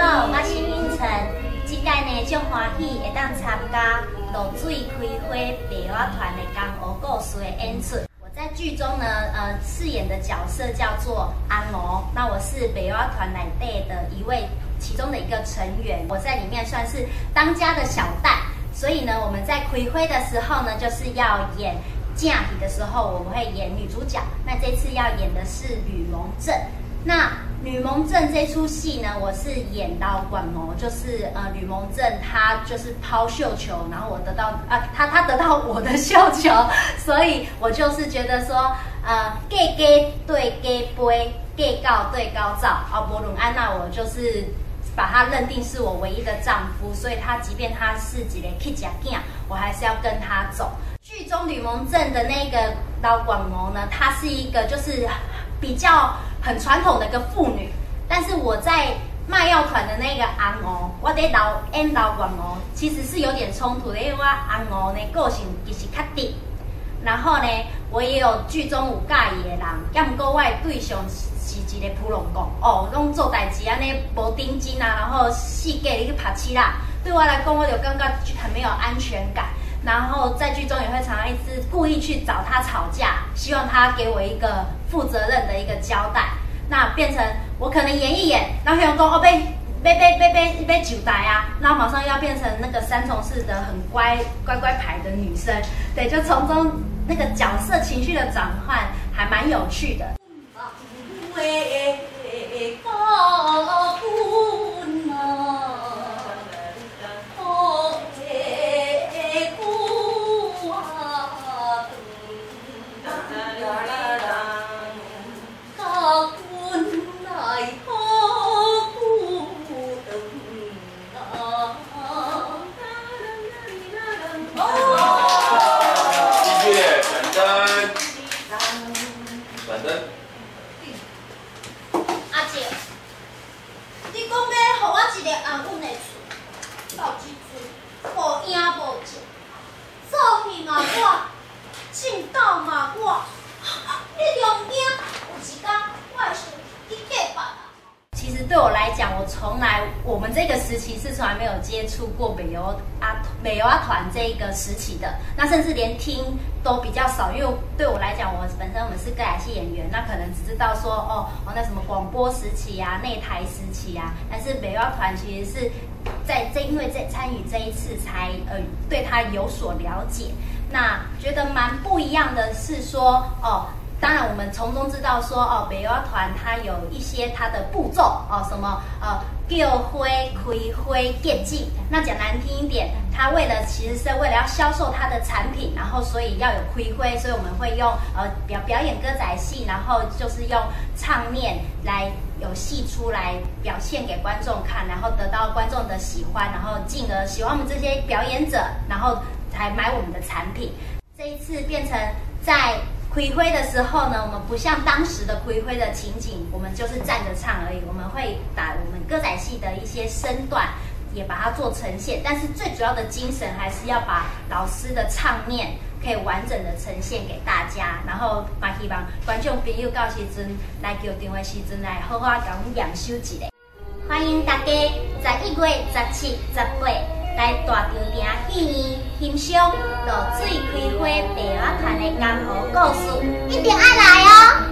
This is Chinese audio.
好，我是允晨。这届呢，足欢喜会当参加露水开花白蛙团的江湖故事的演出。我在剧中呢，饰演的角色叫做安娥。那我是白蛙团内底的其中的一个成员，我在里面算是当家的小旦。所以呢，我们在开花的时候呢，就是要演正戏的时候，我们会演女主角。那这次要演的是吕蒙正。那吕蒙正这出戏呢，我是演到管谋，就是吕蒙正他就是抛绣球，然后我得到他得到我的绣球，所以我就是觉得说嫁对嫁杯，嫁到对高照无论安那，我就是把他认定是我唯一的丈夫，所以他即便他是一个去吃囝，我还是要跟他走。剧中吕蒙正的那个老管谋呢，她是一个就是比较很传统的一个妇女，但是我在卖药团的那个安娥，我在演老管谋其实是有点冲突的，因为我安娥呢个性其实较直，然后呢我也有剧中有介意的人，要不过我的对象是一个普龙公哦，拢做代志安尼无定金啊，然后四界你去拍七啦，对我来讲我就感觉很没有安全感。然后在剧中也会常常一直故意去找他吵架，希望他给我一个负责任的一个交代。那变成我可能演一演，然后员工哦被酒台啊，然后马上要变成那个三重市的很乖牌的女生，对，就从中那个角色情绪的转换还蛮有趣的。反正，阿姐，你讲要给我一个安稳的厝，到即阵无影无迹，做戏嘛我，种狗嘛我，你中惊，有一天我会想去嫁别人。其实对我来讲，我们这个时期是从来没有接触过北邮阿团这个时期的，那甚至连听都比较少，因为对我来讲，我们是歌仔戏演员，那可能只知道说那什么广播时期啊、内台时期啊，但是北邮阿团其实是因为参与这一次才对他有所了解，那觉得蛮不一样的是说当然，我们从中知道说北邮阿团它有一些它的步骤什么叫花、开花、结季。那讲难听一点，它其实是为了要销售它的产品，然后所以要有开花，所以我们会用表演歌仔戏，然后就是用唱念来有戏出来表现给观众看，然后得到观众的喜欢，然后进而喜欢我们这些表演者，然后才买我们的产品。这一次变成在开花的时候呢，我们不像当时的开花的情景，我们就是站着唱而已，我们会把我们歌仔戏的一些身段也把它做呈现，但是最主要的精神还是要把老师的唱念可以完整的呈现给大家，然后嘛希望观众朋友到时阵来剧场的时阵来好好甲我们验收一下。欢迎大家11月17、18来大场埕戏院欣赏露水开花白蛙团的江湖故事，一定要来哦！